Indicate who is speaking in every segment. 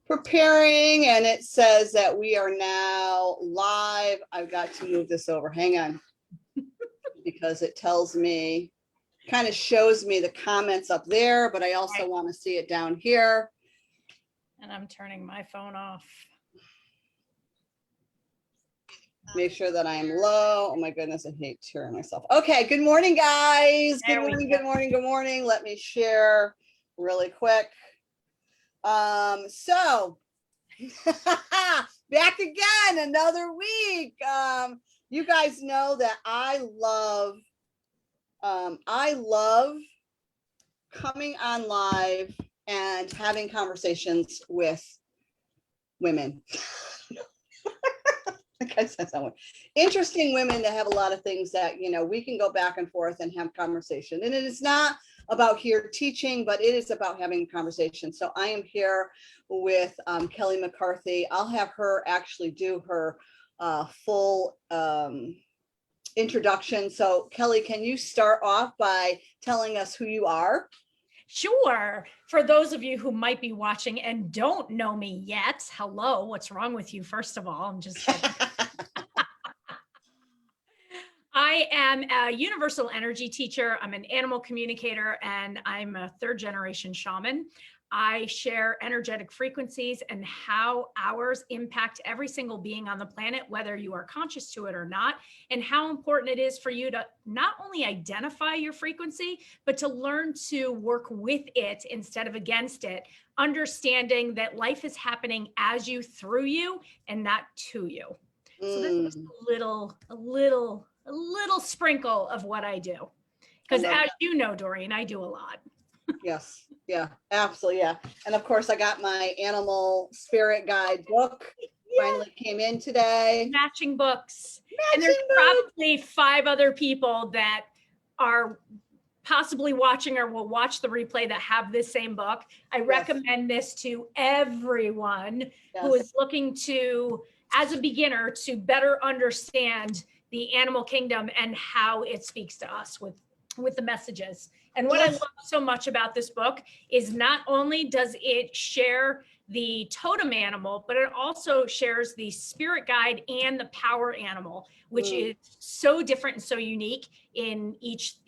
Speaker 1: preparing, and it says that we are now live. I've got to move this over. Hang on. Because it tells me, kind of shows me the comments up there, but I also want to see it down here.
Speaker 2: And I'm turning my phone off.
Speaker 1: Make sure that I am low. Oh my goodness, I hate hearing myself. Okay, good morning, guys. Good morning, good morning, good morning. Let me share really quick. So back again, another week. You guys know that I love coming on live and having conversations with women. Interesting women that have a lot of things that, you know, we can go back and forth and have conversation. And it is not about here teaching, but it is about having a conversation. So I am here with Kelly McCarthy. I'll have her actually do her full introduction. So Kelly, can you start off by telling us who you are?
Speaker 2: Sure. For those of you who might be watching and don't know me yet, hello, what's wrong with you? First of all, I'm just kidding. I am a universal energy teacher. I'm an animal communicator, and I'm a third generation shaman. I share energetic frequencies and how ours impact every single being on the planet, whether you are conscious to it or not, and how important it is for you to not only identify your frequency, but to learn to work with it instead of against it, understanding that life is happening as you, through you, and not to you. So this is a little sprinkle of what I do. Because as you know, Doreen, I do a lot.
Speaker 1: Yes. Yeah, absolutely. Yeah. And of course I got my animal spirit guide book. Finally came in today.
Speaker 2: Matching books. And there's probably 5 other people that are possibly watching or will watch the replay that have this same book. I recommend this to everyone who is looking to, as a beginner, to better understand the animal kingdom and how it speaks to us with the messages. And what I love so much about this book is not only does it share the totem animal, but it also shares the spirit guide and the power animal, which is so different and so unique in each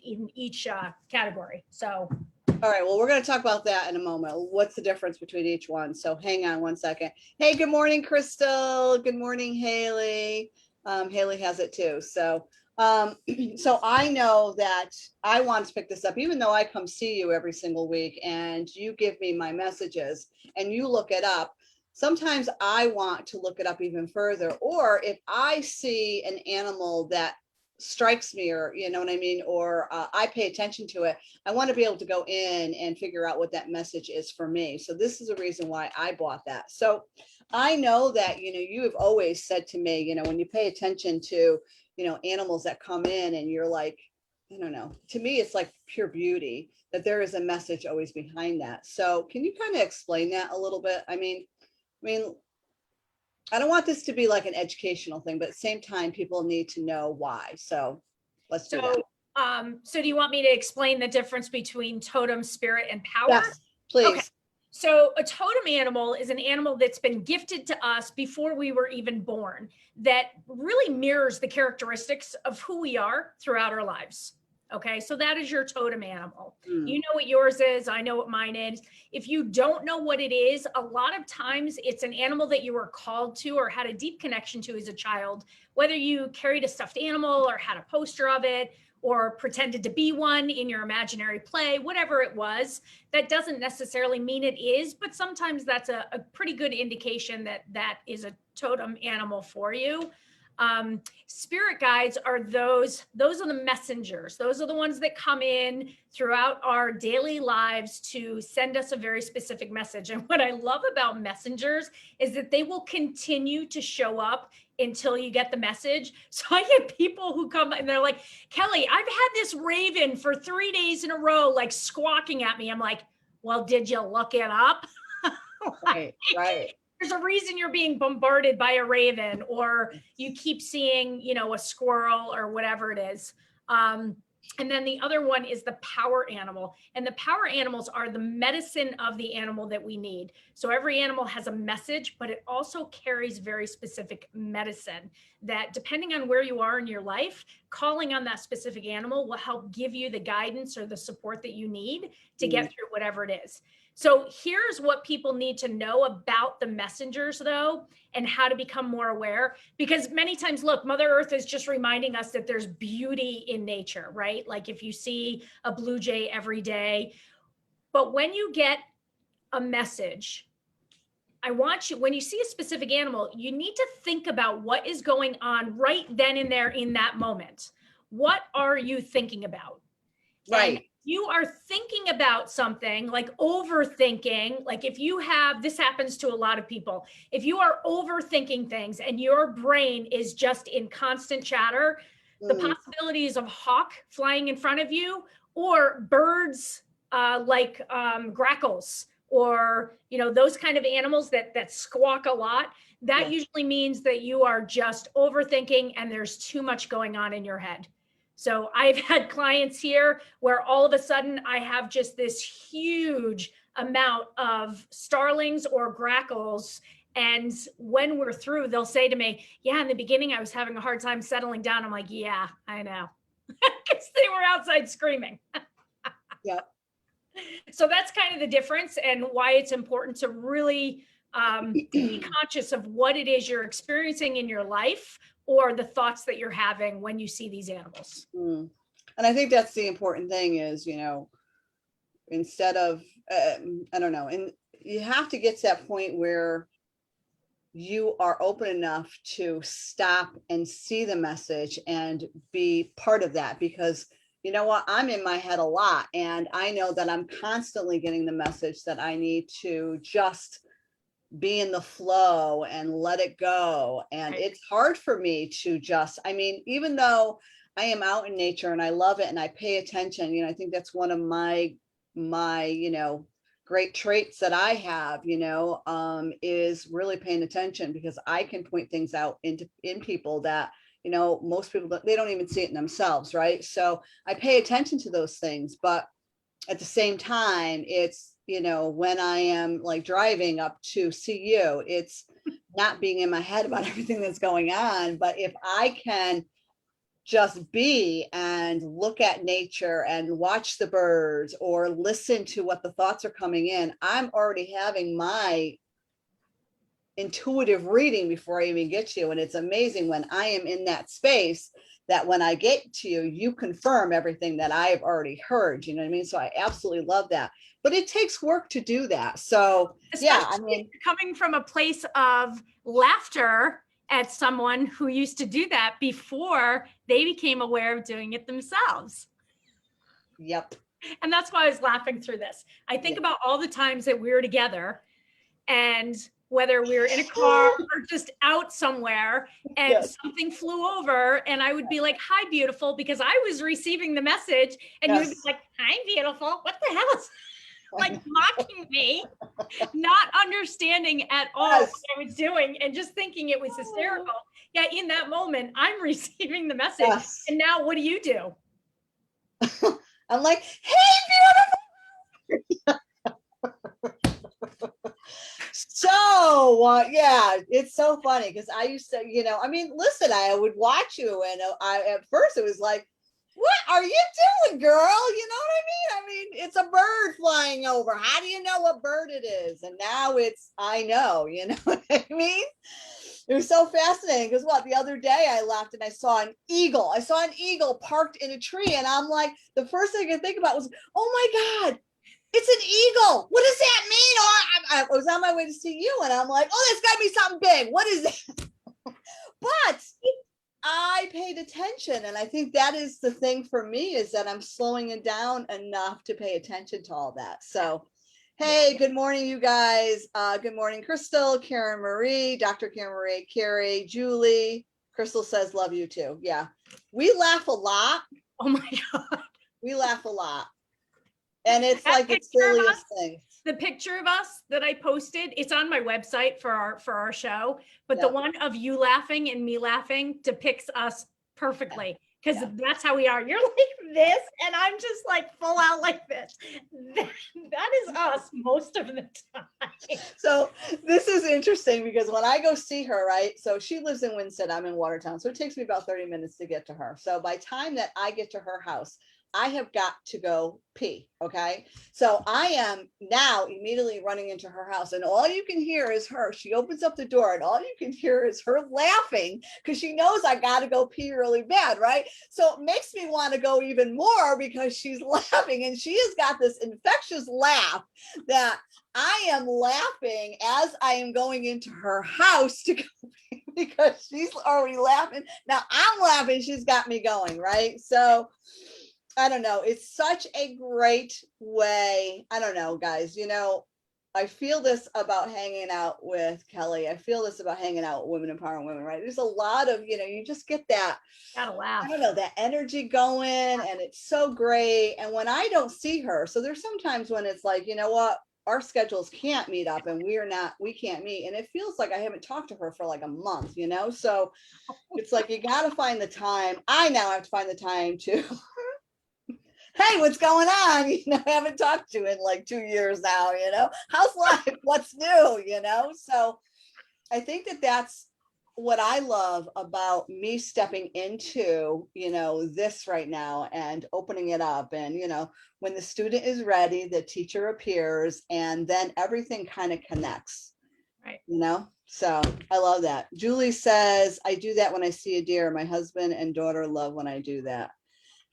Speaker 2: category. So,
Speaker 1: all right, well, we're going to talk about that in a moment. What's the difference between each one? So hang on one second. Hey, good morning, Crystal. Good morning, Haley. Haley has it too. So I know that I want to pick this up, even though I come see you every single week and you give me my messages and you look it up. Sometimes I want to look it up even further, or if I see an animal that strikes me, or you know what I mean, or I pay attention to it, I want to be able to go in and figure out what that message is for me. So this is a reason why I bought that. So I know that, you know, you have always said to me, you know, when you pay attention to, you know, animals that come in and you're like, I don't know, to me, it's like pure beauty, that there is a message always behind that. So can you kind of explain that a little bit? I mean, I don't want this to be like an educational thing, but at the same time, people need to know why. So let's do that.
Speaker 2: So do you want me to explain the difference between totem, spirit, and power?
Speaker 1: Yes, please.
Speaker 2: Okay. So a totem animal is an animal that's been gifted to us before we were even born, that really mirrors the characteristics of who we are throughout our lives. Okay, so that is your totem animal. You know what yours is, I know what mine is. If you don't know what it is, a lot of times it's an animal that you were called to or had a deep connection to as a child, whether you carried a stuffed animal or had a poster of it, or pretended to be one in your imaginary play, whatever it was. That doesn't necessarily mean it is, but sometimes that's a pretty good indication that that is a totem animal for you. Spirit guides are those are the messengers. Those are the ones that come in throughout our daily lives to send us a very specific message. And what I love about messengers is that they will continue to show up until you get the message. So I get people who come and they're like, Kelly, I've had this raven for 3 days in a row, like squawking at me. I'm like, well, did you look it up?
Speaker 1: Right, right.
Speaker 2: There's a reason you're being bombarded by a raven, or you keep seeing, you know, a squirrel or whatever it is. And then the other one is the power animal. And the power animals are the medicine of the animal that we need. So every animal has a message, but it also carries very specific medicine that, depending on where you are in your life, calling on that specific animal will help give you the guidance or the support that you need to get through whatever it is. So here's what people need to know about the messengers, though, and how to become more aware. Because many times, look, Mother Earth is just reminding us that there's beauty in nature, right? Like if you see a blue jay every day. But when you get a message, I want you, when you see a specific animal, you need to think about what is going on right then and there in that moment. What are you thinking about?
Speaker 1: Right.
Speaker 2: And you are thinking about something like overthinking, like if you have, this happens to a lot of people, if you are overthinking things and your brain is just in constant chatter, the possibilities of hawk flying in front of you or birds like grackles or, you know, those kind of animals that squawk a lot, that usually means that you are just overthinking and there's too much going on in your head. So I've had clients here where all of a sudden I have just this huge amount of starlings or grackles. And when we're through, they'll say to me, yeah, in the beginning, I was having a hard time settling down. I'm like, yeah, I know. Because they were outside screaming.
Speaker 1: Yeah.
Speaker 2: So that's kind of the difference and why it's important to really be conscious of what it is you're experiencing in your life or the thoughts that you're having when you see these animals.
Speaker 1: And I think that's the important thing is, you know, instead of, I don't know, and you have to get to that point where you are open enough to stop and see the message and be part of that, because you know what, I'm in my head a lot and I know that I'm constantly getting the message that I need to just be in the flow and let it go. And it's hard for me to just, I mean, even though I am out in nature and I love it and I pay attention, you know, I think that's one of my, you know, great traits that I have, you know, is really paying attention, because I can point things out in people that, you know, most people, they don't even see it in themselves. Right. So I pay attention to those things, but at the same time, it's, you know, when I am like driving up to see you, it's not being in my head about everything that's going on. But if I can just be and look at nature and watch the birds or listen to what the thoughts are coming in, I'm already having my intuitive reading before I even get to you. And it's amazing when I am in that space that when I get to you, you confirm everything that I've already heard. You know what I mean? So I absolutely love that. But it takes work to do that. So yeah, I mean,
Speaker 2: coming from a place of laughter at someone who used to do that before they became aware of doing it themselves.
Speaker 1: Yep.
Speaker 2: And that's why I was laughing through this. I think about all the times that we were together, and whether we were in a car or just out somewhere and something flew over and I would be like, hi, beautiful, because I was receiving the message and you would be like, hi, beautiful. What the hell is like mocking me, not understanding at all what I was doing and just thinking it was hysterical. Yeah, in that moment, I'm receiving the message. And now what do?
Speaker 1: I'm like, hey, beautiful. So yeah, it's so funny because I used to, you know, I mean, listen, I would watch you and at first it was like, what are you doing, girl? You know what I mean? I mean, it's a bird flying over. How do you know what bird it is? And now it's, I know, you know what I mean? It was so fascinating because the other day I left and I saw an eagle. I saw an eagle parked in a tree and I'm like, the first thing I could think about was, oh my God, it's an eagle. What does that mean? Or I was on my way to see you and I'm like, oh, there's got to be something big. What is it? But I paid attention. And I think that is the thing for me, is that I'm slowing it down enough to pay attention to all that. So, hey, good morning, you guys. Good morning, Crystal, Karen Marie, Dr. Karen Marie, Carrie, Julie. Crystal says, love you too. Yeah. We laugh a lot.
Speaker 2: Oh my God.
Speaker 1: We laugh a lot. And it's like the silliest thing.
Speaker 2: The picture of us that I posted, it's on my website for our show, but the one of you laughing and me laughing depicts us perfectly. because that's how we are. You're like this, and I'm just like full out like this. That is us most of the time.
Speaker 1: So this is interesting because when I go see her, right? So she lives in Winston, I'm in Watertown. So it takes me about 30 minutes to get to her. So by the time that I get to her house, I have got to go pee. Okay. So I am now immediately running into her house, and all you can hear is her. She opens up the door, and all you can hear is her laughing because she knows I got to go pee really bad. Right. So it makes me want to go even more because she's laughing, and she has got this infectious laugh that I am laughing as I am going into her house to go pee because she's already laughing. Now I'm laughing. She's got me going. Right. So I don't know. It's such a great way. I don't know, guys. I feel this about hanging out with Kelly. I feel this about hanging out with Women Empowering Women, right? There's a lot of, you just get that,
Speaker 2: Gotta laugh.
Speaker 1: I don't know, that energy going, and it's so great. And when I don't see her, so there's sometimes when it's like, you know what, our schedules can't meet up and we can't meet. And it feels like I haven't talked to her for like a month, So it's like, you got to find the time. I now have to find the time to hey, what's going on? I haven't talked to you in like 2 years now, how's life? What's new? So I think that that's what I love about me stepping into, this right now and opening it up. And, when the student is ready, the teacher appears, and then everything kind of connects,
Speaker 2: right?
Speaker 1: So I love that. Julie says, I do that when I see a deer. My husband and daughter love when I do that.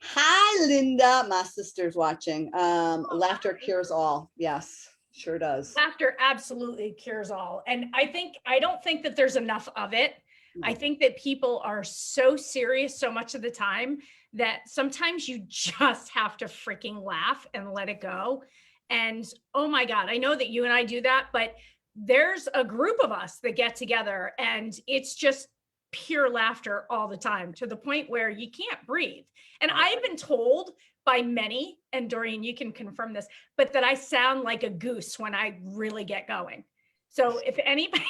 Speaker 1: Hi, Linda. My sister's watching. Laughter cures all. Yes, sure does.
Speaker 2: Laughter absolutely cures all. And I don't think that there's enough of it. I think that people are so serious so much of the time that sometimes you just have to freaking laugh and let it go. And oh my God, I know that you and I do that, but there's a group of us that get together and it's just pure laughter all the time, to the point where you can't breathe. And I've been told by many, and Doreen, you can confirm this, but that I sound like a goose when I really get going. So if anybody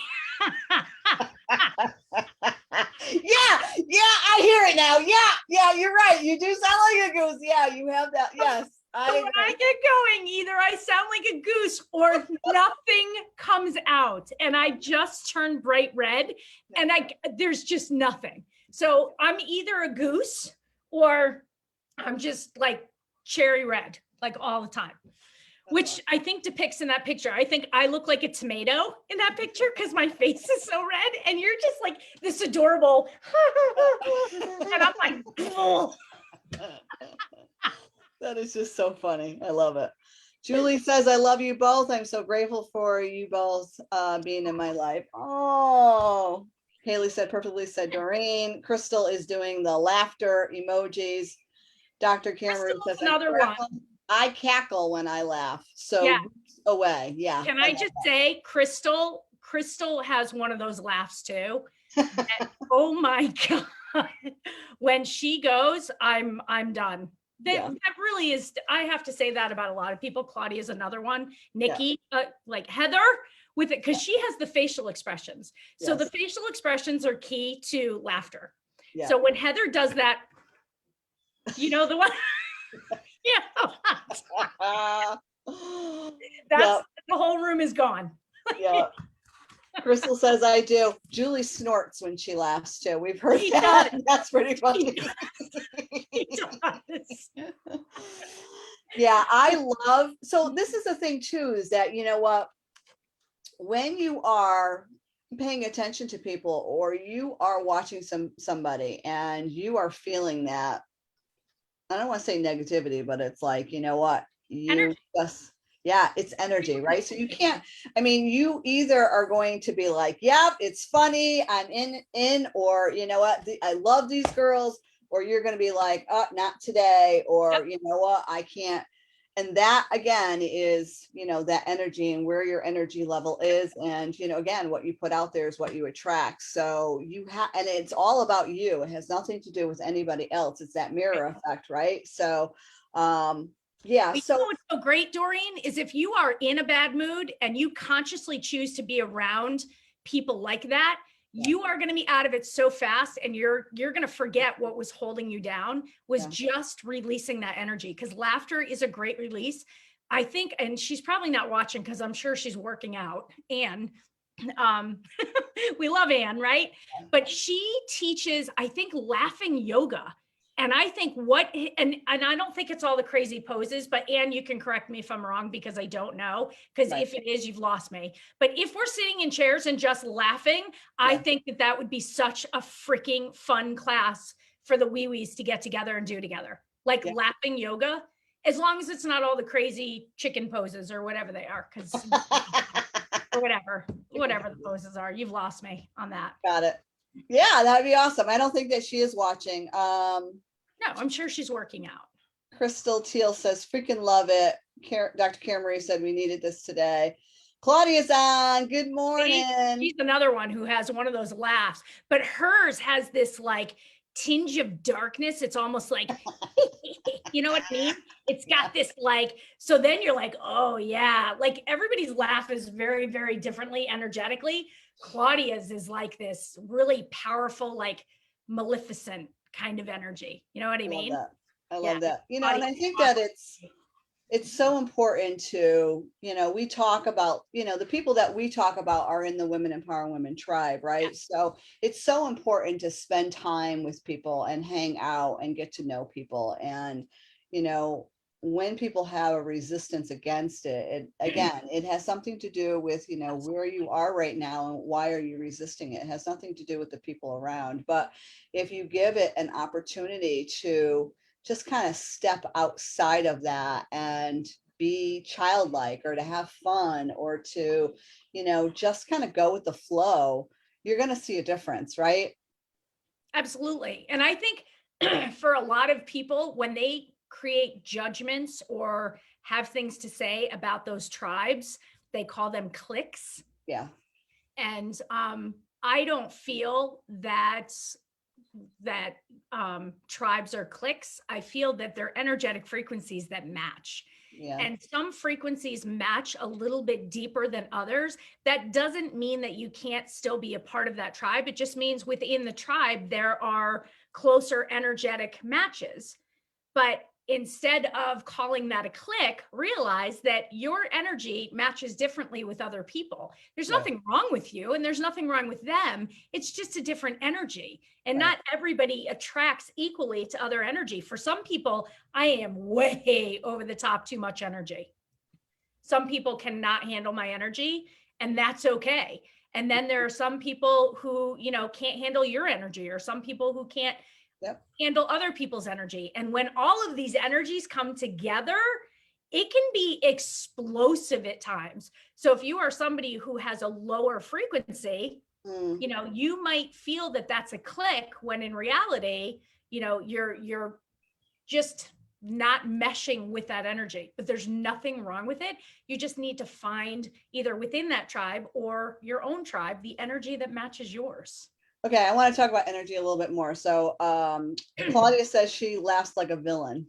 Speaker 1: yeah, I hear it now. Yeah, you're right. You do sound like a goose. Yeah, you have that. Yes.
Speaker 2: So when I get going, either I sound like a goose or nothing comes out, and I just turn bright red, and there's just nothing. So I'm either a goose or I'm just like cherry red, like all the time, which I think depicts in that picture. I think I look like a tomato in that picture because my face is so red, and you're just like this adorable, and I'm like, oh.
Speaker 1: That is just so funny. I love it. Julie says, I love you both. I'm so grateful for you both being in my life. Oh, Haley said, perfectly said, Doreen. Crystal is doing the laughter emojis. Dr. Cameron says,
Speaker 2: another one.
Speaker 1: I cackle when I laugh. So away. Yeah.
Speaker 2: Can I just say, Crystal has one of those laughs too. Oh my God. When she goes, I'm done. That really is, I have to say that about a lot of people. Claudia is another one. Nikki, like Heather with it, because she has the facial expressions. So the facial expressions are key to laughter. Yeah. So when Heather does that, the one, that's the whole room is gone.
Speaker 1: Yeah. Crystal says, I do. Julie snorts when she laughs too. We've heard that. That's pretty funny. Yeah, I love, so this is the thing too, is that, when you are paying attention to people, or you are watching somebody and you are feeling that, I don't want to say negativity, but it's like, you just, it's energy, right? So you can't, you either are going to be like, yep, it's funny, I'm in, or you know what, I love these girls, or you're going to be like, oh, not today, or you know what, I can't. And that again is, that energy and where your energy level is. And, again, what you put out there is what you attract. So and it's all about you. It has nothing to do with anybody else. It's that mirror effect, right? So, yeah. So
Speaker 2: what's so great, Doreen, is if you are in a bad mood and you consciously choose to be around people like that, you are going to be out of it so fast, and you're going to forget what was holding you down was just releasing that energy, because laughter is a great release. I think, and she's probably not watching because I'm sure she's working out. And we love Anne, right? But she teaches, I think, laughing yoga. And I think and I don't think it's all the crazy poses, but Anne, you can correct me if I'm wrong, because I don't know, because if it is, you've lost me. But if we're sitting in chairs and just laughing, I think that would be such a freaking fun class for the wee-wees to get together and do together. Like laughing yoga, as long as it's not all the crazy chicken poses or whatever they are, because or whatever the poses are. You've lost me on that.
Speaker 1: Got it. Yeah, that'd be awesome. I don't think that she is watching.
Speaker 2: No, I'm sure she's working out.
Speaker 1: Crystal Teal says, freaking love it. Dr. Karen Marie said we needed this today. Claudia's on. Good morning.
Speaker 2: She's another one who has one of those laughs, but hers has this like tinge of darkness. It's almost like, you know what I mean? It's got this like, so then you're like, oh yeah, like everybody's laugh is very, very differently energetically. Claudia's is like this really powerful, like maleficent kind of energy. You know what I mean?
Speaker 1: I love that. You know, and I think that it's so important to, you know, we talk about, you know, the people that we talk about are in the Women Empowering Women tribe, right? So it's so important to spend time with people and hang out and get to know people. And, you know, when people have a resistance against it, again, it has something to do with, you know, where you are right now and why are you resisting it? It has nothing to do with the people around. But if you give it an opportunity to just kind of step outside of that and be childlike, or to have fun, or to, you know, just kind of go with the flow, you're going to see a difference, right?
Speaker 2: Absolutely. And I think for a lot of people, when they create judgments or have things to say about those tribes, they call them cliques.
Speaker 1: Yeah.
Speaker 2: And I don't feel that tribes are cliques. I feel that they're energetic frequencies that match. Yeah. And some frequencies match a little bit deeper than others. That doesn't mean that you can't still be a part of that tribe. It just means within the tribe, there are closer energetic matches. But instead of calling that a clique, realize that your energy matches differently with other people. There's nothing wrong with you, and there's nothing wrong with them. It's just a different energy. And not everybody attracts equally to other energy. For some people, I am way over the top too much energy. Some people cannot handle my energy, and that's okay. And then there are some people who, you know, can't handle your energy, or some people who can't handle other people's energy. And when all of these energies come together, it can be explosive at times. So if you are somebody who has a lower frequency, you know, you might feel that that's a clique, when in reality, you know, you're just not meshing with that energy. But there's nothing wrong with it. You just need to find, either within that tribe or your own tribe, the energy that matches yours.
Speaker 1: Okay, I want to talk about energy a little bit more. So Claudia says she laughs like a villain.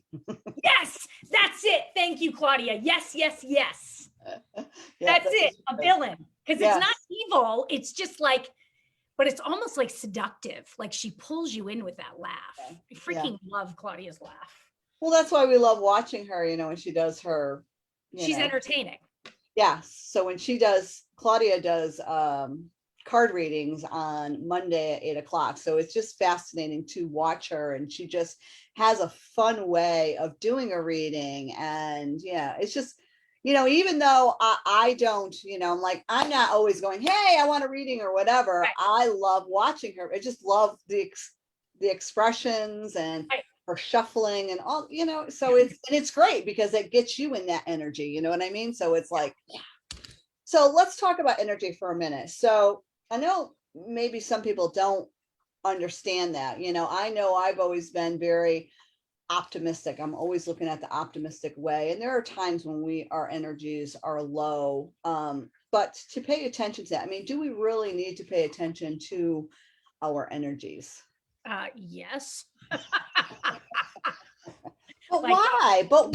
Speaker 2: Yes, that's it. Thank you, Claudia. Yes, yes, yes. That's it, a villain. Because it's not evil. It's just like, but it's almost like seductive. Like she pulls you in with that laugh. I freaking love Claudia's laugh.
Speaker 1: Well, that's why we love watching her, you know, when she does her,
Speaker 2: she's entertaining.
Speaker 1: Yeah. So when Claudia does card readings on Monday at 8 o'clock. So it's just fascinating to watch her, and she just has a fun way of doing a reading. And it's just, you know, even though I don't, you know, I'm not always going, hey, I want a reading or whatever. Right. I love watching her. I just love the expressions and her shuffling and all, you know, so it's great because it gets you in that energy, you know what I mean? So it's like, so let's talk about energy for a minute. So I know maybe some people don't understand that, you know I've always been very optimistic. I'm always looking at the optimistic way. And there are times when our energies are low. But to pay attention to that, I mean, do we really need to pay attention to our energies?
Speaker 2: Yes.
Speaker 1: But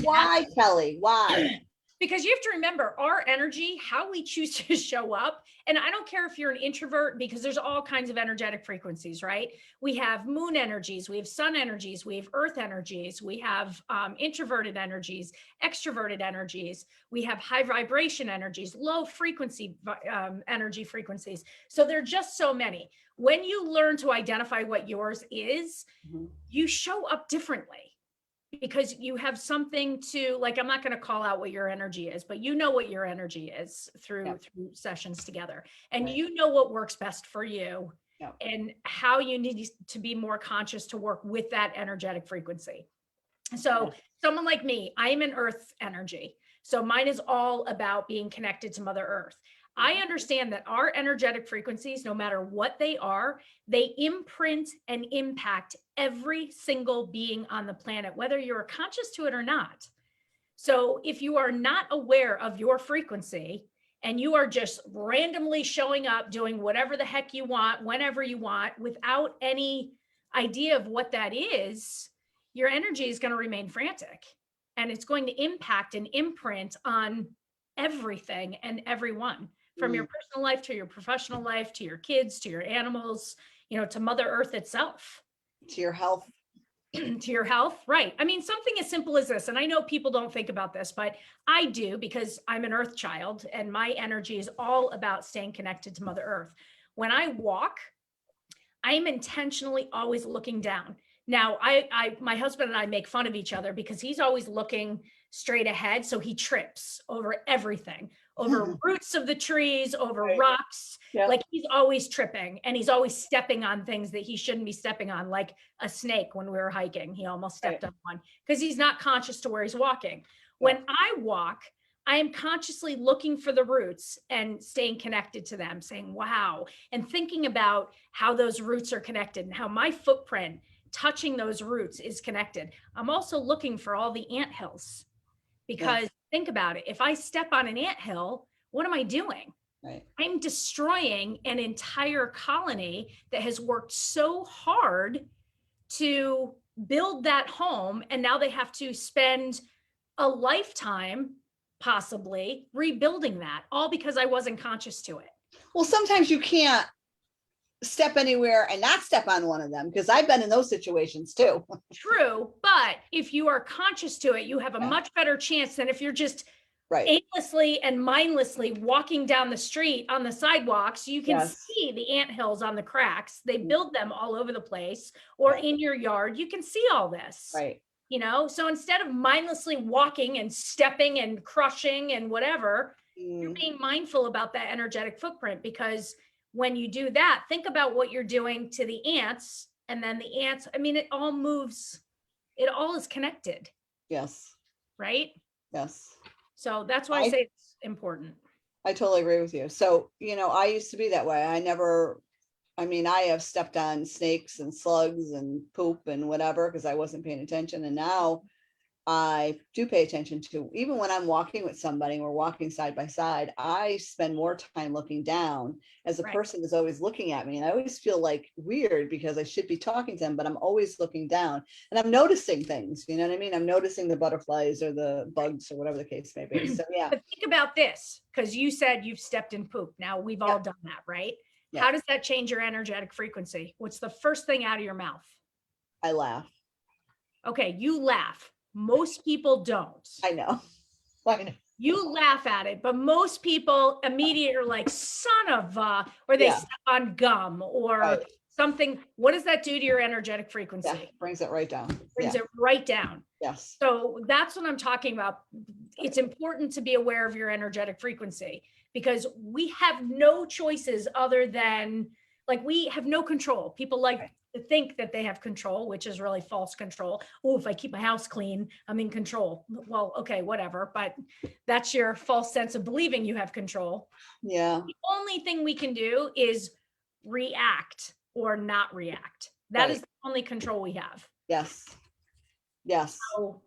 Speaker 1: why? Kelly? Why?
Speaker 2: Because you have to remember our energy, how we choose to show up. And I don't care if you're an introvert, because there's all kinds of energetic frequencies, right? We have moon energies, we have sun energies, we have earth energies, we have introverted energies, extroverted energies, we have high vibration energies, low frequency energy frequencies. So there are just so many. When you learn to identify what yours is, you show up differently. Because you have something to, like, I'm not going to call out what your energy is, but you know what your energy is through sessions together, and you know what works best for you and how you need to be more conscious to work with that energetic frequency. So someone like me, I am an earth energy. So mine is all about being connected to Mother Earth. I understand that our energetic frequencies, no matter what they are, they imprint and impact every single being on the planet, whether you're conscious to it or not. So if you are not aware of your frequency and you are just randomly showing up, doing whatever the heck you want, whenever you want, without any idea of what that is, your energy is going to remain frantic, and it's going to impact and imprint on everything and everyone, from your personal life to your professional life, to your kids, to your animals, to Mother Earth itself.
Speaker 1: To your health.
Speaker 2: To your health, right? I mean, something as simple as this, and I know people don't think about this, but I do, because I'm an earth child and my energy is all about staying connected to Mother Earth. When I walk, I'm intentionally always looking down. Now, my husband and I make fun of each other because he's always looking straight ahead. So he trips over everything, over roots of the trees, over rocks. Like, he's always tripping, and he's always stepping on things that he shouldn't be stepping on, like a snake when we were hiking. He almost stepped on one because he's not conscious to where he's walking. When I walk, I am consciously looking for the roots and staying connected to them, saying, wow, and thinking about how those roots are connected and how my footprint touching those roots is connected. I'm also looking for all the anthills, because think about it. If I step on an anthill, what am I doing? I'm destroying an entire colony that has worked so hard to build that home. And now they have to spend a lifetime possibly rebuilding that, all because I wasn't conscious to it.
Speaker 1: Well, sometimes you can't step anywhere and not step on one of them, because I've been in those situations too.
Speaker 2: True, but if you are conscious to it, you have a much better chance than if you're just aimlessly and mindlessly walking down the street on the sidewalks. You can see the anthills on the cracks. They build them all over the place, or in your yard. You can see all this. So instead of mindlessly walking and stepping and crushing and whatever, you're being mindful about that energetic footprint, because when you do that, think about what you're doing to the ants, and then the ants, I mean, it all moves, it all is connected. Right? So that's why I say it's important.
Speaker 1: I totally agree with you. So, I used to be that way. I have stepped on snakes and slugs and poop and whatever, because I wasn't paying attention. And now I do pay attention to, even when I'm walking with somebody and we're walking side by side, I spend more time looking down, as a person is always looking at me. And I always feel like weird, because I should be talking to them, but I'm always looking down and I'm noticing things, you know what I mean? I'm noticing the butterflies or the bugs or whatever the case may be. So
Speaker 2: But think about this, because you said you've stepped in poop. Now, we've all done that, right? How does that change your energetic frequency? What's the first thing out of your mouth?
Speaker 1: I laugh.
Speaker 2: Okay, you laugh. Most people don't.
Speaker 1: I know.
Speaker 2: You laugh at it, but most people immediately are like, son of a, or they step on gum or something. What does that do to your energetic frequency?
Speaker 1: Brings it right down.
Speaker 2: Brings it right down.
Speaker 1: Yes.
Speaker 2: So that's what I'm talking about. It's important to be aware of your energetic frequency, because we have no choices other than, like, we have no control. People like to think that they have control, which is really false control. Oh, if I keep my house clean, I'm in control. Well, okay, whatever. But that's your false sense of believing you have control.
Speaker 1: Yeah.
Speaker 2: The only thing we can do is react or not react. That is the only control we have.
Speaker 1: Yes. Yes.
Speaker 2: So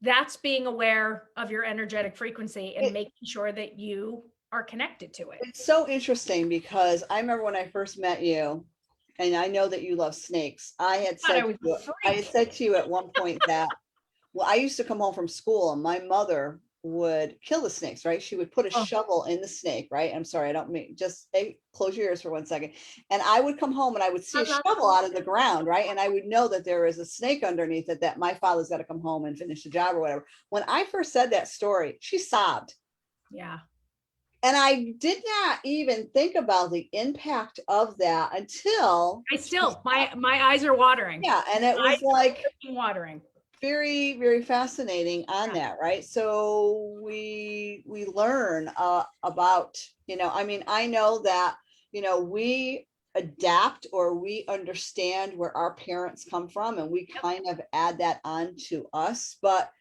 Speaker 2: that's being aware of your energetic frequency and making sure that you are connected to it.
Speaker 1: It's so interesting, because I remember when I first met you, and I know that you love snakes. I had said to you at one point that, well, I used to come home from school and my mother would kill the snakes, right? She would put a
Speaker 2: Oh,
Speaker 1: shovel in the snake, right? I'm sorry, I don't mean, just hey, close your ears for 1 second. And I would come home and I would see a shovel out of the ground, right? And I would know that there is a snake underneath it, that my father's got to come home and finish the job or whatever. When I first said that story, she sobbed.
Speaker 2: yeah.
Speaker 1: And I did not even think about the impact of that until
Speaker 2: I still, my eyes are watering.
Speaker 1: yeah, and it was
Speaker 2: Eyes are
Speaker 1: like
Speaker 2: freaking watering.
Speaker 1: very, very fascinating on
Speaker 2: Yeah.
Speaker 1: that, right? So we learn about, I mean, I know that, we adapt or we understand where our parents come from and we kind of add that on to us, but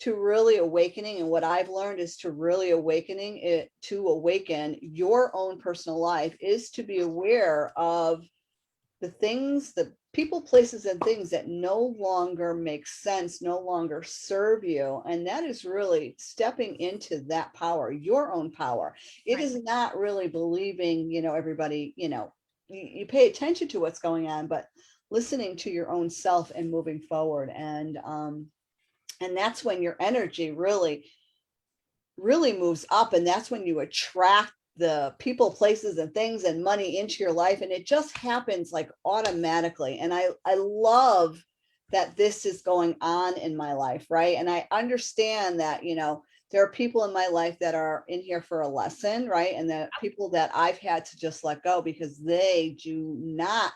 Speaker 1: to really awakening, and what I've learned is to really awakening it, to awaken your own personal life, is to be aware of the things, the people, places, and things that no longer make sense, no longer serve you. And that is really stepping into that power, your own power. It
Speaker 2: Right.
Speaker 1: is not really believing, everybody, you pay attention to what's going on, but listening to your own self and moving forward. And that's when your energy really, really moves up. And that's when you attract the people, places, and things and money into your life. And it just happens like automatically. And I love that this is going on in my life, right? And I understand that, there are people in my life that are in here for a lesson, right? And the people that I've had to just let go because they do not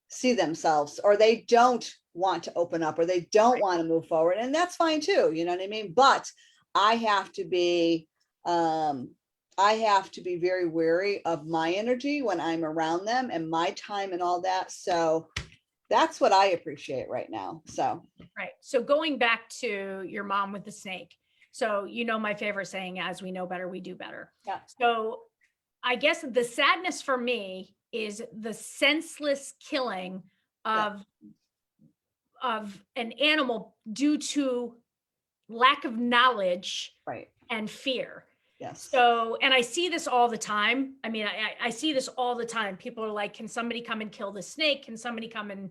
Speaker 1: see themselves, or they don't want to open up, or they don't want to move forward. And that's fine too, you know what I mean? But I have to be, I have to be very wary of my energy when I'm around them and my time and all that. So that's what I appreciate right now. So
Speaker 2: Right. So going back to your mom with the snake. So, my favorite saying, as we know better, we do better.
Speaker 1: yeah,
Speaker 2: So I guess the sadness for me is the senseless killing
Speaker 1: yeah,
Speaker 2: of an animal due to lack of knowledge
Speaker 1: right,
Speaker 2: and fear.
Speaker 1: yes,
Speaker 2: So, and I see this all the time. I mean, I see this all the time. People are like, can somebody come and kill the snake? Can somebody come and,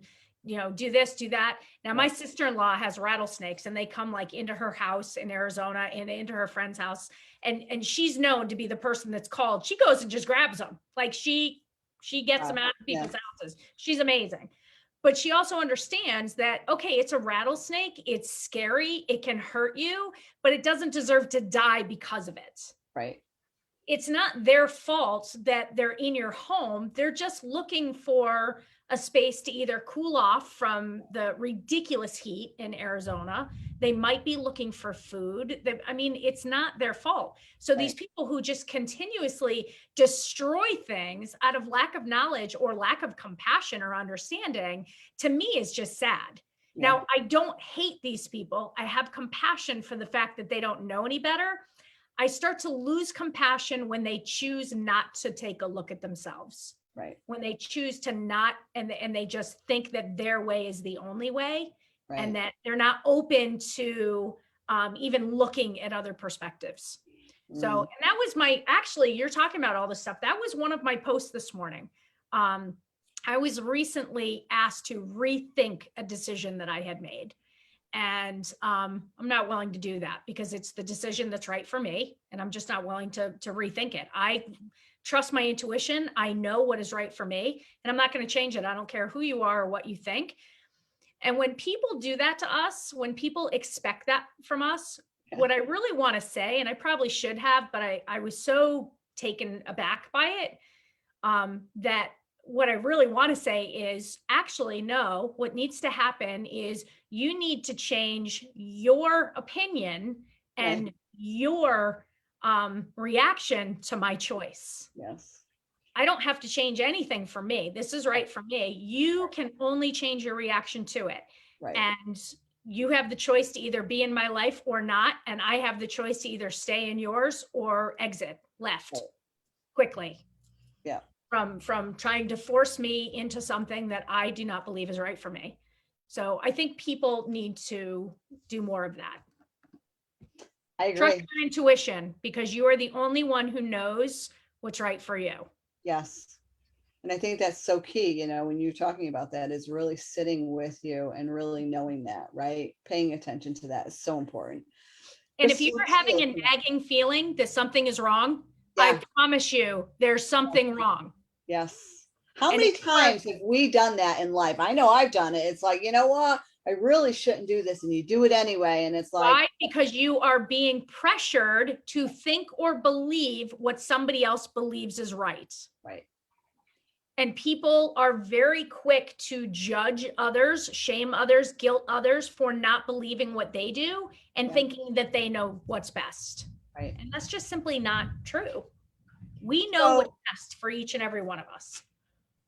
Speaker 2: do this, do that? Now, my
Speaker 1: right,
Speaker 2: sister-in-law has rattlesnakes and they come like into her house in Arizona and into her friend's house. And she's known to be the person that's called. She goes and just grabs them. Like she gets them out of
Speaker 1: yeah,
Speaker 2: people's houses. She's amazing. But she also understands that, okay, it's a rattlesnake. It's scary. It can hurt you, but it doesn't deserve to die because of it.
Speaker 1: right,
Speaker 2: It's not their fault that they're in your home. They're just looking for a space to either cool off from the ridiculous heat in Arizona. They might be looking for food. I mean, it's not their fault. So these
Speaker 1: right,
Speaker 2: people who just continuously destroy things out of lack of knowledge or lack of compassion or understanding, to me, is just sad.
Speaker 1: yeah,
Speaker 2: Now, I don't hate these people. I have compassion for the fact that they don't know any better. I start to lose compassion when they choose not to take a look at themselves,
Speaker 1: right,
Speaker 2: when they choose to not, and they just think that their way is the only way, and
Speaker 1: right.
Speaker 2: that they're not open to even looking at other perspectives. So,
Speaker 1: Mm,
Speaker 2: and that was actually, you're talking about all this stuff. That was one of my posts this morning. I was recently asked to rethink a decision that I had made. And I'm not willing to do that because it's the decision that's right for me. And I'm just not willing to rethink it. I trust my intuition. I know what is right for me, and I'm not going to change it. I don't care who you are or what you think. And when people do that to us, when people expect that from us,
Speaker 1: yeah,
Speaker 2: what I really want to say, and I probably should have, but I was so taken aback by it, that what I really want to say is actually, no, what needs to happen is you need to change your opinion
Speaker 1: right,
Speaker 2: and your reaction to my choice.
Speaker 1: yes,
Speaker 2: I don't have to change anything for me. This is right for me. You can only change your reaction to it.
Speaker 1: right,
Speaker 2: And you have the choice to either be in my life or not. And I have the choice to either stay in yours or exit left
Speaker 1: right,
Speaker 2: quickly
Speaker 1: yeah.
Speaker 2: from trying to force me into something that I do not believe is right for me. So I think people need to do more of that.
Speaker 1: I
Speaker 2: Trust
Speaker 1: agree.
Speaker 2: your intuition because you are the only one who knows what's right for you.
Speaker 1: Yes. And I think that's so key, when you're talking about that, is really sitting with you and really knowing that, right? Paying attention to that is so important.
Speaker 2: And if you are having a nagging feeling that something is wrong, I promise you there's something wrong.
Speaker 1: Yes. How many times have we done that in life? I know I've done it. It's like, you know what? I really shouldn't do this. And you do it anyway. And it's like,
Speaker 2: why? Because you are being pressured to think or believe what somebody else believes is right.
Speaker 1: Right.
Speaker 2: And people are very quick to judge others, shame others, guilt others for not believing what they do and thinking that they know what's best.
Speaker 1: Right.
Speaker 2: And that's just simply not true. We know what's best for each and every one of us.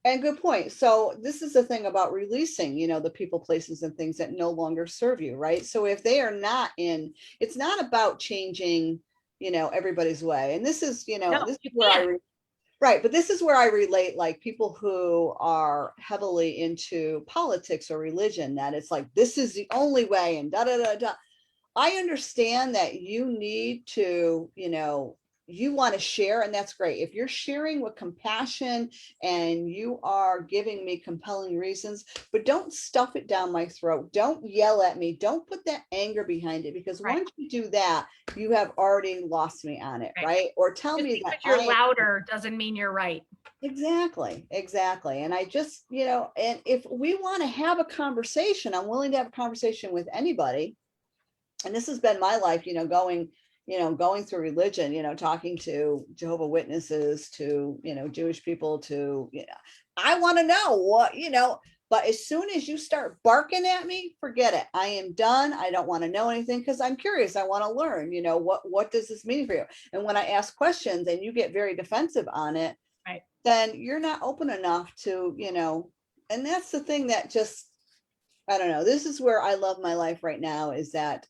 Speaker 1: And good point. So this is the thing about releasing, you know, the people, places, and things that no longer serve you, right? So if they are not in, it's not about changing, you know, everybody's way. And this is, you know, this is where right. But this is where I relate, like people who are heavily into politics or religion, that it's like, this is the only way and da, da, da, da. I understand that you need to, you know, you want to share, and that's great. If you're sharing with compassion and you are giving me compelling reasons, but don't stuff it down my throat. Don't yell at me. Don't put that anger behind it, because once you do that, you have already lost me on it, right? Or tell
Speaker 2: just
Speaker 1: me
Speaker 2: because
Speaker 1: that
Speaker 2: you're louder doesn't mean you're right.
Speaker 1: Exactly. And I just, you know, and if we want to have a conversation, I'm willing to have a conversation with anybody. And this has been my life, you know, going through religion, you know, talking to Jehovah's Witnesses, to, you know, Jewish people, to, you know, I want to know what, you know, but as soon as you start barking at me, forget it. I am done. I don't want to know anything, because I'm curious. I want to learn, you know, what does this mean for you? And when I ask questions and you get very defensive on it, then you're not open enough to, you know, and that's the thing that just, I don't know. This is where I love my life right now, is that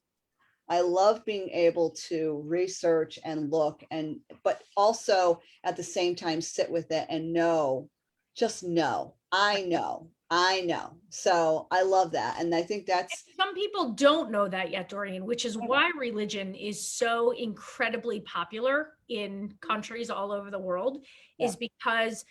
Speaker 1: I love being able to research and look, and but also at the same time sit with it and know, just know, I know. So I love that. And I think that's,
Speaker 2: some people don't know that yet, Doreen, which is why religion is so incredibly popular in countries all over the world, is because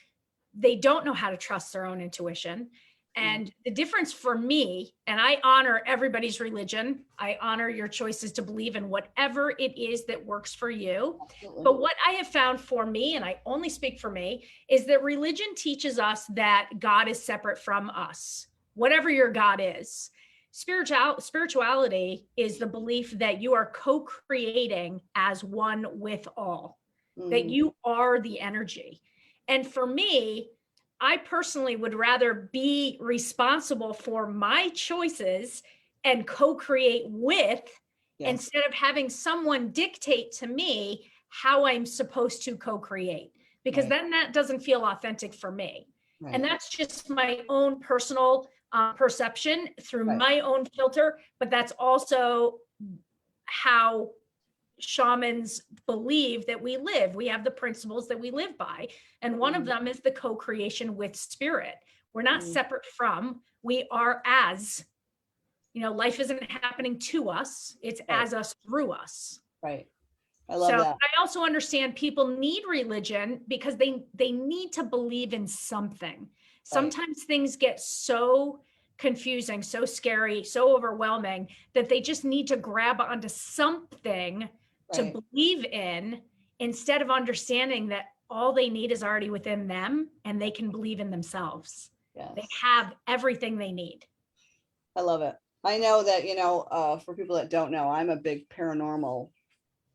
Speaker 2: they don't know how to trust their own intuition. And the difference for me, and I honor everybody's religion, I honor your choices to believe in whatever it is that works for you. But what I have found for me, and I only speak for me, is that religion teaches us that God is separate from us, whatever your God is. Spirituality is the belief that you are co-creating as one with all, that you are the energy. And for me, I personally would rather be responsible for my choices and co-create with, instead of having someone dictate to me how I'm supposed to co-create, because then that doesn't feel authentic for me. And that's just my own personal perception through my own filter, but that's also how shamans believe that we live. We have the principles that we live by. And one of them is the co-creation with spirit. We're not separate from, we are as, you know, life isn't happening to us, it's as us through us.
Speaker 1: Right. I love that.
Speaker 2: I also understand people need religion because they need to believe in something. Sometimes things get so confusing, so scary, so overwhelming that they just need to grab onto something to believe in, instead of understanding that all they need is already within them and they can believe in themselves. They have everything they need.
Speaker 1: I love it. I know that, you know, for people that don't know, I'm a big paranormal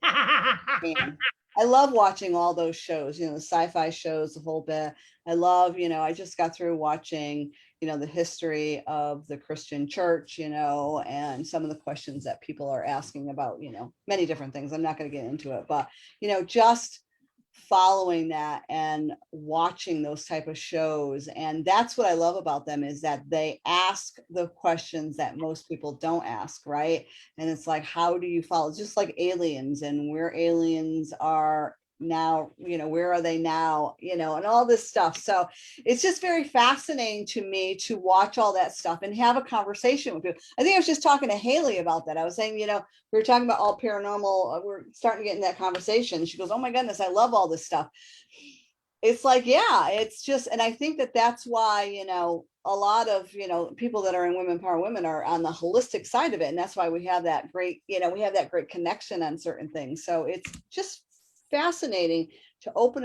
Speaker 1: fan. I love watching all those shows, you know, the sci-fi shows, the whole bit. I love, you know, I just got through watching, you know, the history of the Christian church, you know, and some of the questions that people are asking about, you know, many different things. I'm not going to get into it, but, you know, just following that and watching those type of shows. And that's what I love about them, is that they ask the questions that most people don't ask, right? And it's like, how do you follow? Just like aliens, and where aliens are now, you know, where are they now, you know, and all this stuff. So it's just very fascinating to me to watch all that stuff and have a conversation with people. I think I was just talking to Haley about that. I was saying, you know, we were talking about all paranormal, we're starting to get in that conversation. She goes, oh my goodness, I love all this stuff. It's like, yeah, it's just, and I think that that's why, you know, a lot of, people that are in Women Power Women are on the holistic side of it. And that's why we have that great, we have that great connection on certain things. So it's just fascinating to open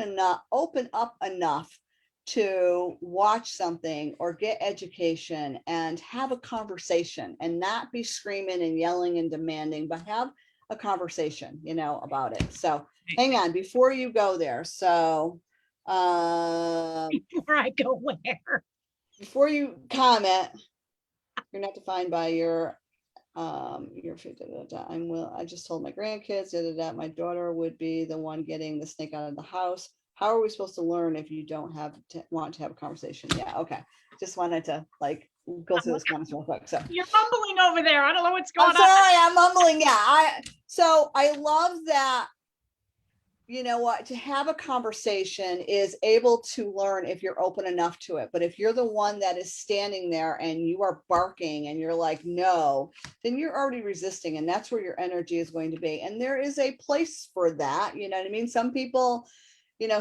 Speaker 1: up enough to watch something or get education and have a conversation and not be screaming and yelling and demanding, but have a conversation, about it. So hang on before you go there. So
Speaker 2: Before I go where?
Speaker 1: before you comment, you're not defined by your I just told my grandkids my daughter would be the one getting the snake out of the house. How are we supposed to learn if you don't want to have a conversation? Yeah, okay. Just wanted to go through this comments real quick. So
Speaker 2: you're mumbling over there. I don't know what's going on.
Speaker 1: I'm sorry, I'm mumbling. Yeah, I love that. You know what, to have a conversation is able to learn if you're open enough to it. But if you're the one that is standing there and you are barking and you're like, no, then you're already resisting. And that's where your energy is going to be. And there is a place for that. You know what I mean? Some people,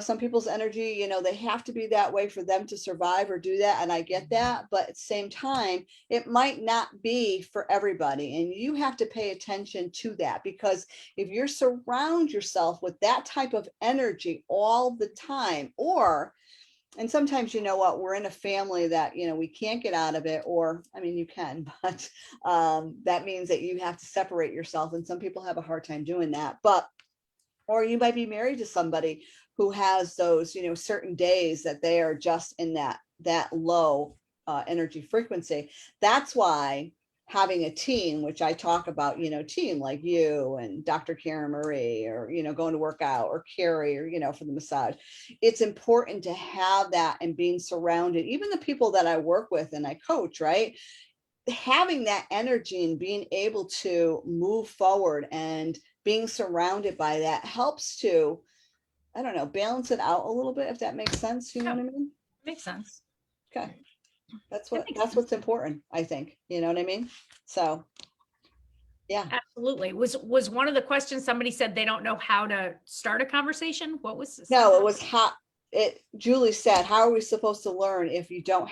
Speaker 1: some people's energy, they have to be that way for them to survive or do that. And I get that. But at the same time, it might not be for everybody. And you have to pay attention to that, because if you surround yourself with that type of energy all the time, and sometimes, we're in a family that, we can't get out of it, or, I mean, you can, but that means that you have to separate yourself. And some people have a hard time doing that, or you might be married to somebody who has those, certain days that they are just in that low energy frequency. That's why having a team, which I talk about, team like you and Dr. Karen Marie, or, going to work out, or Carrie, or, for the massage. It's important to have that, and being surrounded, even the people that I work with and I coach, right? Having that energy and being able to move forward and being surrounded by that helps to, I don't know, balance it out a little bit, if that makes sense. You know what I mean?
Speaker 2: Makes sense.
Speaker 1: Okay. That's what's important, I think. You know what I mean? So yeah.
Speaker 2: Absolutely. Was one of the questions, somebody said they don't know how to start a conversation? What was this?
Speaker 1: No, it was Julie said, how are we supposed to learn if you don't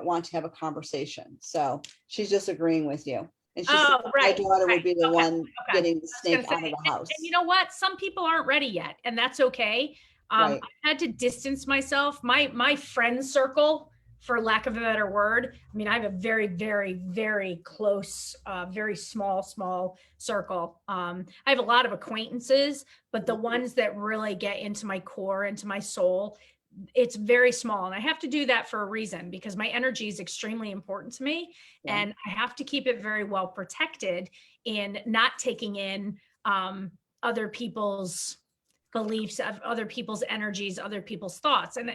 Speaker 1: want to have a conversation? So she's just agreeing with you. And she said my daughter would be the one getting the snake out of the house.
Speaker 2: And you know what? Some people aren't ready yet, and that's okay.
Speaker 1: Right.
Speaker 2: I had to distance myself. My friend circle, for lack of a better word. I mean, I have a very, very, very close, very small circle. I have a lot of acquaintances, but the ones that really get into my core, into my soul, it's very small. And I have to do that for a reason, because my energy is extremely important to me. Yeah. And I have to keep it very well protected in not taking in other people's beliefs, of other people's energies, other people's thoughts. And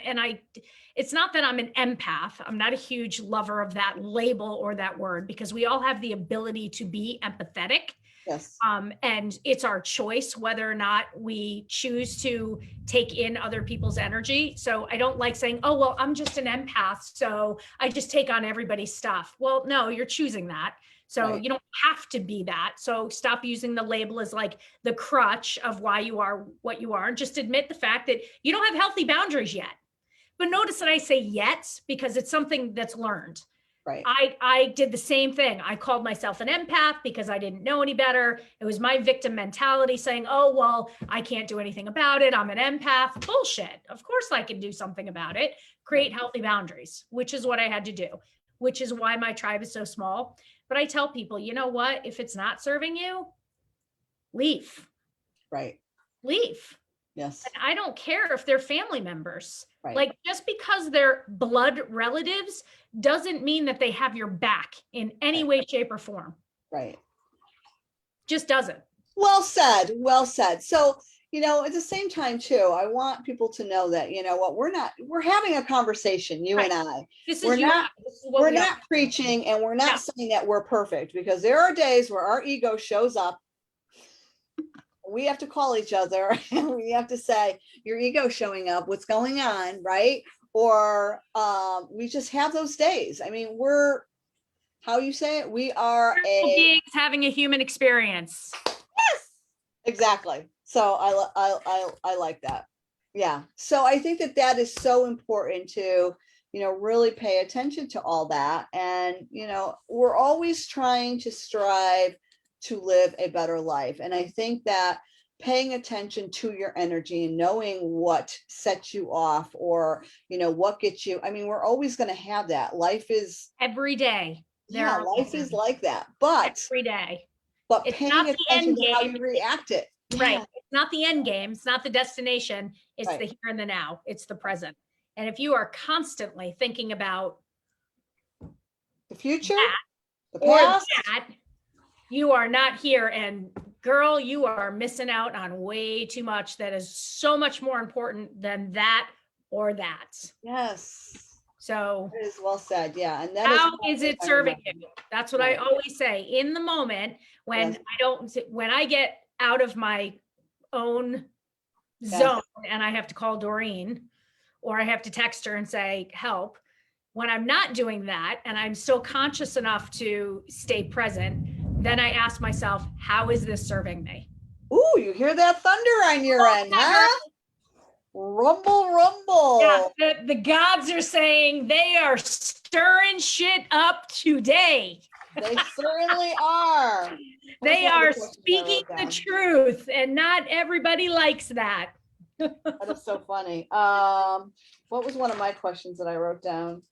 Speaker 2: it's not that I'm an empath. I'm not a huge lover of that label or that word, because we all have the ability to be empathetic.
Speaker 1: Yes.
Speaker 2: And it's our choice whether or not we choose to take in other people's energy. So I don't like saying, oh, well, I'm just an empath, so I just take on everybody's stuff. Well, no, you're choosing that. So right. You don't have to be that. So stop using the label as like the crutch of why you are what you are, and just admit the fact that you don't have healthy boundaries yet. But notice that I say yet, because it's something that's learned. Right. I did the same thing. I called myself an empath because I didn't know any better. It was my victim mentality saying, oh, well, I can't do anything about it. I'm an empath. Bullshit. Of course I can do something about it. Create healthy boundaries, which is what I had to do, which is why my tribe is so small. But I tell people, you know what? If it's not serving you, leave.
Speaker 1: Right.
Speaker 2: Leave.
Speaker 1: Yes.
Speaker 2: And I don't care if they're family members.
Speaker 1: Right.
Speaker 2: Like, just because they're blood relatives doesn't mean that they have your back in any way, shape, or form.
Speaker 1: Right.
Speaker 2: Just doesn't.
Speaker 1: Well said. Well said. So, at the same time too, I want people to know that, we're having a conversation, you right. and I. We're not preaching, and we're not saying that we're perfect, because there are days where our ego shows up. We have to call each other and we have to say, your ego showing up, what's going on, right? Or we just have those days. I mean, how you say it? We are
Speaker 2: beings having a human experience.
Speaker 1: Yes, exactly. So I like that. Yeah. So I think that is so important to really pay attention to all that. And, we're always trying to strive to live a better life. And I think that paying attention to your energy and knowing what sets you off, or, what gets you, I mean, we're always going to have that. Life is
Speaker 2: every day.
Speaker 1: Yeah, life is like that, but
Speaker 2: every day. It's
Speaker 1: paying
Speaker 2: not the
Speaker 1: attention
Speaker 2: end
Speaker 1: to how
Speaker 2: game.
Speaker 1: you react it.
Speaker 2: Right. It's not the end game. It's not the destination. It's
Speaker 1: Right.
Speaker 2: the here and the now. It's the present. And if you are constantly thinking about
Speaker 1: The future, the
Speaker 2: or
Speaker 1: past,
Speaker 2: that, you are not here. And girl, you are missing out on way too much that is so much more important than that or that.
Speaker 1: yes.
Speaker 2: So
Speaker 1: That is well said. Yeah. And that
Speaker 2: how
Speaker 1: is
Speaker 2: is it serving you? That's what I
Speaker 1: Right.
Speaker 2: always say. In the moment, when
Speaker 1: Yes.
Speaker 2: when I get out of my own zone and I have to call Doreen, or I have to text her and say, help. When I'm not doing that and I'm still conscious enough to stay present, then I ask myself, how is this serving me?
Speaker 1: Ooh, you hear that thunder on your end, huh? Rumble, rumble.
Speaker 2: Yeah, the gods are saying they are stirring shit up today.
Speaker 1: They certainly are.
Speaker 2: They are speaking the truth, and not everybody likes that.
Speaker 1: That is so funny. What was one of my questions that I wrote down?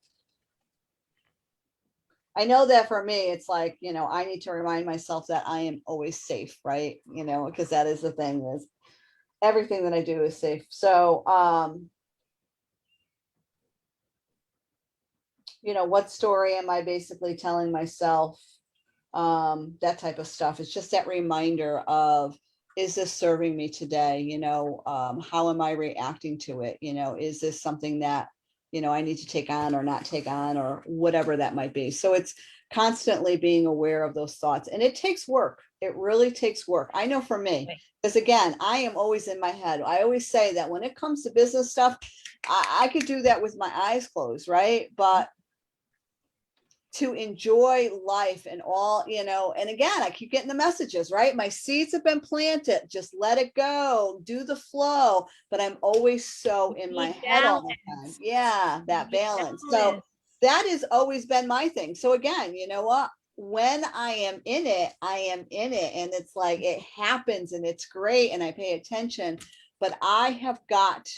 Speaker 1: I know that for me, it's like, I need to remind myself that I am always safe, right? Because that is the thing, is everything that I do is safe. So, what story am I basically telling myself? That type of stuff. It's just that reminder of, is this serving me today? How am I reacting to it? Is this something that, I need to take on or not take on, or whatever that might be. So it's constantly being aware of those thoughts. And it takes work. It really takes work. I know for me, because again, I am always in my head. I always say that when it comes to business stuff, I could do that with my eyes closed, right? But to enjoy life and all, and again, I keep getting the messages, right? My seeds have been planted, just let it go, do the flow. But I'm always so in my head all the time. Yeah, that balance. So that has always been my thing. So again, you know what? When I am in it, I am in it. And it's like, it happens and it's great. And I pay attention, but I have got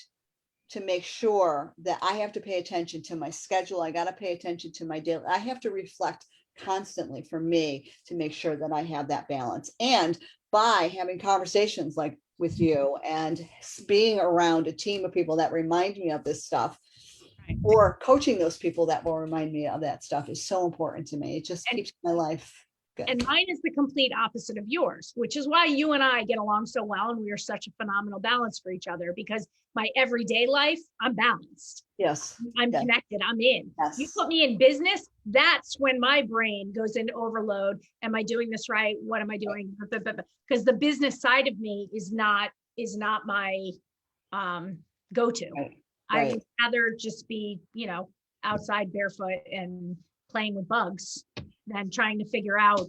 Speaker 1: to make sure that I have to pay attention to my schedule. I got to pay attention to my daily. I have to reflect constantly for me to make sure that I have that balance. And by having conversations like with you and being around a team of people that remind me of this stuff, or coaching those people that will remind me of that stuff, is so important to me. It just keeps my life good.
Speaker 2: And mine is the complete opposite of yours, which is why you and I get along so well. And we are such a phenomenal balance for each other, because my everyday life, I'm balanced.
Speaker 1: Yes.
Speaker 2: I'm connected. I'm in.
Speaker 1: Yes.
Speaker 2: You put me in business, that's when my brain goes into overload. Am I doing this right? What am I doing? Because the business side of me is not my go-to.
Speaker 1: Right.
Speaker 2: I would rather just be, outside barefoot and playing with bugs than trying to figure out.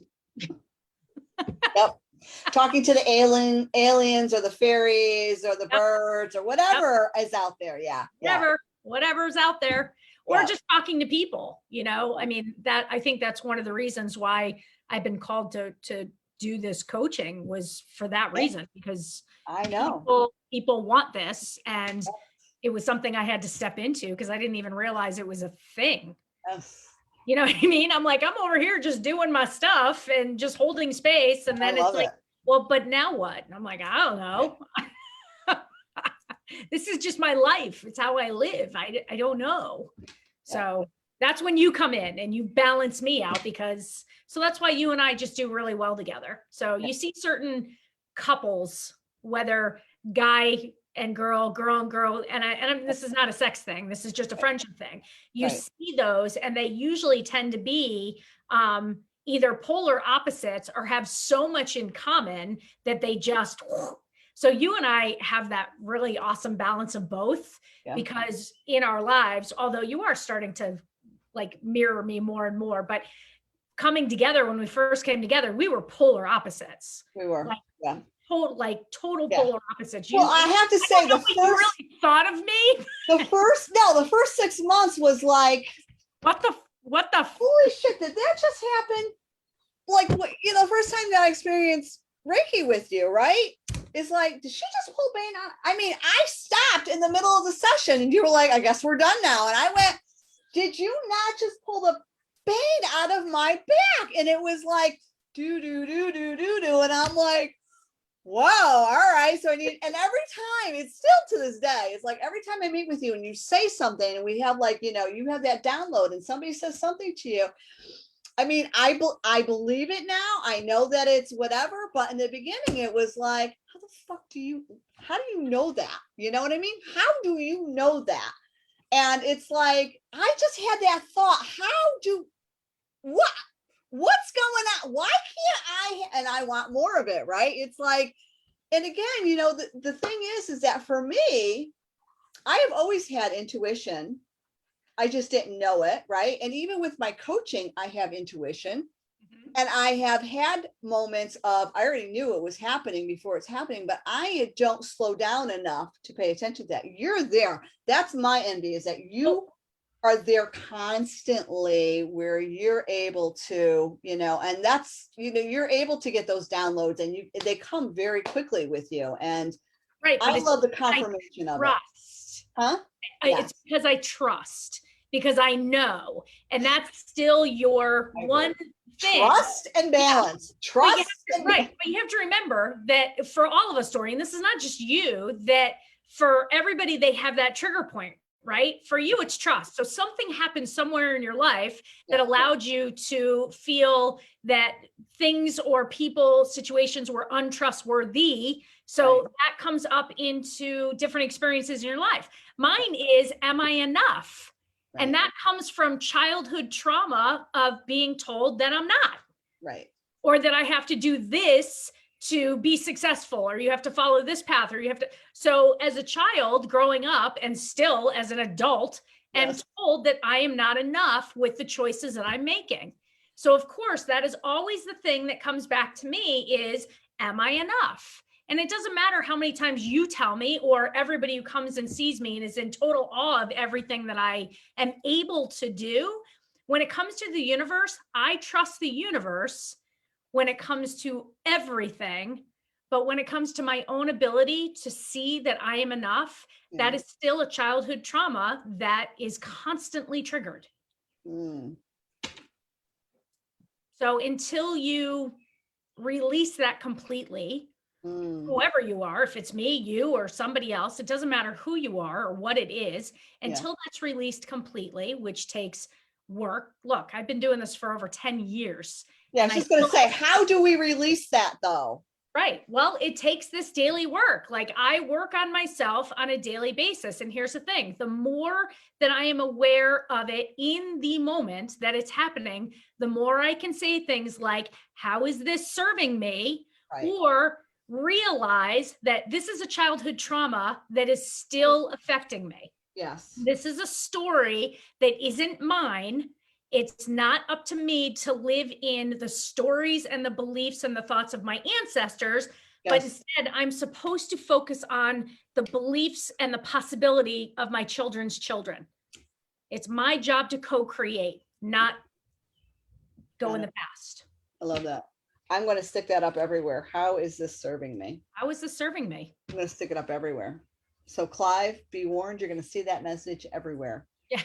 Speaker 1: Yep. Talking to the aliens or the fairies or the birds or whatever is out there. Yeah.
Speaker 2: Whatever's out there, or just talking to people, I mean, I think that's one of the reasons why I've been called to do this coaching, was for that reason, because
Speaker 1: I know
Speaker 2: people want this. And it was something I had to step into, because I didn't even realize it was a thing.
Speaker 1: Yes.
Speaker 2: You know what I mean? I'm like, I'm over here just doing my stuff and just holding space. And then it's like, well, but now what? And I'm like, I don't know. This is just my life. It's how I live. I don't know. So that's when you come in and you balance me out, so that's why you and I just do really well together. So you see certain couples, whether guy and girl, and this is not a sex thing. This is just a friendship thing. You see those, and they usually tend to be either polar opposites or have so much in common that they just. So you and I have that really awesome balance of both, because in our lives, although you are starting to like mirror me more and more, but coming together, when we first came together, we were polar opposites.
Speaker 1: We were.
Speaker 2: total
Speaker 1: Yeah.
Speaker 2: polar opposites.
Speaker 1: Well, I have to say
Speaker 2: you really thought of me.
Speaker 1: the first 6 months was like,
Speaker 2: What the
Speaker 1: holy shit, did that just happen? Like, what, the first time that I experienced Reiki with you, right? Is like, did she just pull Bane on? I mean, I stopped in the middle of the session and you were like, I guess we're done now. And I went, did you not just pull the Bane out of my back? And it was like, do, do, do, do, do, do. And I'm like, whoa, all right. So and every time, it's still to this day, it's like every time I meet with you and you say something and we have like, you have that download and somebody says something to you. I mean, I believe it now. I know that it's whatever, but in the beginning it was like, how do you know that? You know what I mean? How do you know that? And it's like, I just had that thought, what's going on? Why can't and I want more of it, right? It's like, and again, the thing is that for me, I have always had intuition. I just didn't know it, right? And even with my coaching, I have intuition. And I have had moments of, I already knew it was happening before it's happening, but I don't slow down enough to pay attention to that. You're there. That's my envy, is that you are there constantly where you're able to, and that's, you're able to get those downloads and they come very quickly with you. And
Speaker 2: right,
Speaker 1: I love the confirmation of it. Huh?
Speaker 2: It's because I trust, because I know, and that's still your one thing.
Speaker 1: Trust and balance. Trust.
Speaker 2: Right. But you have to remember that for all of us, Doreen, this is not just you, that for everybody, they have that trigger point, right? For you, it's trust. So something happened somewhere in your life that allowed you to feel that things or people, situations were untrustworthy. So that comes up into different experiences in your life. Mine is, am I enough? Right. And that comes from childhood trauma of being told that I'm not.
Speaker 1: Right.
Speaker 2: Or that I have to do this to be successful, or you have to follow this path, or you have to. So as a child growing up, and still as an adult, am told that I am not enough with the choices that I'm making. So of course, that is always the thing that comes back to me is, am I enough? And it doesn't matter how many times you tell me, or everybody who comes and sees me and is in total awe of everything that I am able to do. When it comes to the universe, I trust the universe when it comes to everything. But when it comes to my own ability to see that I am enough, that is still a childhood trauma that is constantly triggered. So until you release that completely, whoever you are, if it's me, you, or somebody else, it doesn't matter who you are or what it is, until that's released completely, which takes work. Look, I've been doing this for over 10 years.
Speaker 1: Yeah, I was just going to say, how do we release that though?
Speaker 2: Right. Well, it takes this daily work. Like I work on myself on a daily basis. And here's the thing, the more that I am aware of it in the moment that it's happening, the more I can say things like, how is this serving me? Right. Or realize that this is a childhood trauma that is still affecting me.
Speaker 1: Yes.
Speaker 2: This is a story that isn't mine. It's not up to me to live in the stories and the beliefs and the thoughts of my ancestors, but instead I'm supposed to focus on the beliefs and the possibility of my children's children. It's my job to co-create, not go in the past.
Speaker 1: I love that. I'm going to stick that up everywhere. How is this serving me?
Speaker 2: How is this serving me?
Speaker 1: I'm going to stick it up everywhere. So Clive, be warned, you're going to see that message everywhere.
Speaker 2: Yeah.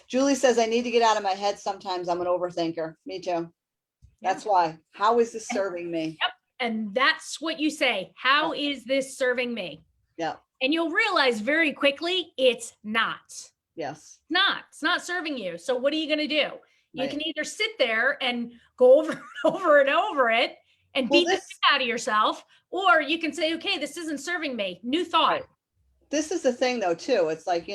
Speaker 1: Julie says, I need to get out of my head sometimes. I'm an overthinker. Me too. That's why. How is this serving me?
Speaker 2: Yep. And that's what you say. How is this serving me?
Speaker 1: Yeah.
Speaker 2: And you'll realize very quickly it's not.
Speaker 1: Yes.
Speaker 2: It's not serving you. So what are you going to do? You can either sit there and go over and over it and beat the shit out of yourself, or you can say, okay, this isn't serving me. New thought.
Speaker 1: Right. This is the thing though, too. It's like,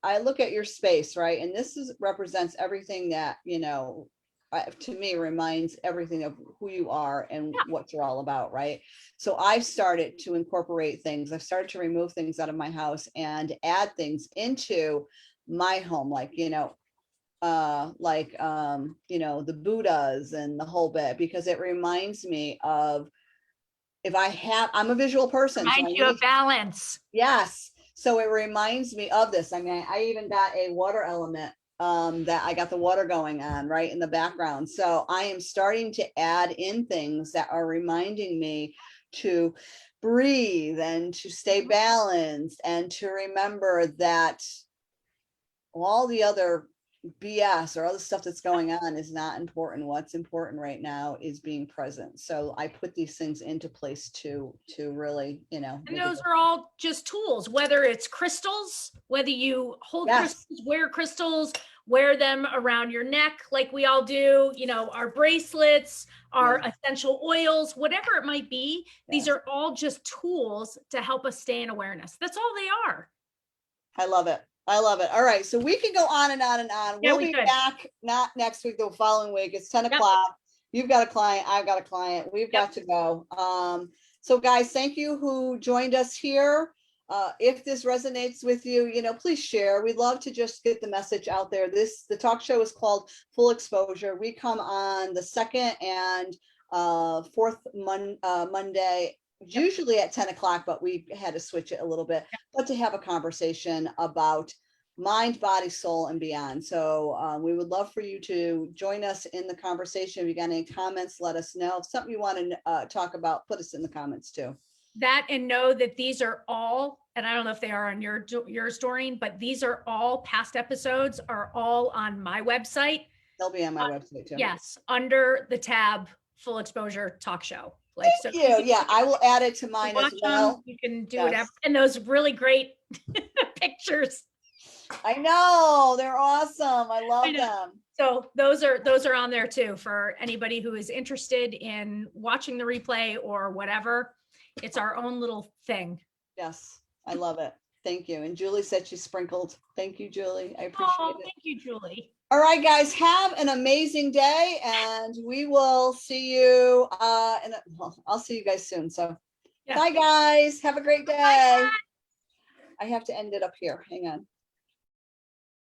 Speaker 1: I look at your space, right? And this represents everything that, to me reminds everything of who you are and what you're all about, right? So I've started to incorporate things. I've started to remove things out of my house and add things into my home, like, the Buddhas and the whole bit, because it reminds me of, I'm a visual person. So
Speaker 2: Remind you of balance.
Speaker 1: yes. So it reminds me of this. I mean, I even got a water element that I got the water going on right in the background. So I am starting to add in things that are reminding me to breathe and to stay balanced and to remember that all the other BS or other stuff that's going on is not important. What's important right now is being present. So I put these things into place to really, you know.
Speaker 2: And those are all just tools, whether it's crystals, whether you hold crystals, wear them around your neck like we all do, you know, our bracelets, our essential oils, whatever it might be. These are all just tools to help us stay in awareness. That's all they are.
Speaker 1: I love it. I love it. All right. So we can go on and on and on.
Speaker 2: Yeah,
Speaker 1: we'll be back, not next week, the following week. It's 10 o'clock. You've got a client. I've got a client. We've got to go. So guys, thank you who joined us here. If this resonates with you, you know, please share. We'd love to just get the message out there. The talk show is called Full Exposure. We come on the second and fourth Monday, usually at 10 o'clock, but we had to switch it a little bit, but to have a conversation about mind, body, soul, and beyond. So we would love for you to join us in the conversation. If you got any comments, let us know. If something you want to talk about, put us in the comments too.
Speaker 2: That, and know that these are all, and I don't know if they are on yours, Doreen, but these are all past episodes are all on my website.
Speaker 1: They'll be on my website too.
Speaker 2: Yes, under the tab Full Exposure Talk Show. Like,
Speaker 1: Thank you. Yeah, I will add it to mine as well.
Speaker 2: You can do whatever. And those really great pictures.
Speaker 1: I know, they're awesome. I love them.
Speaker 2: So those are on there too for anybody who is interested in watching the replay or whatever. It's our own little thing.
Speaker 1: Yes, I love it. Thank you. And Julie said she sprinkled. Thank you, Julie. I appreciate it.
Speaker 2: Thank you, Julie.
Speaker 1: All right, guys, have an amazing day, and we will see you. I'll see you guys soon. So, bye, guys. Have a great day.
Speaker 2: Bye.
Speaker 1: I have to end it up here. Hang on.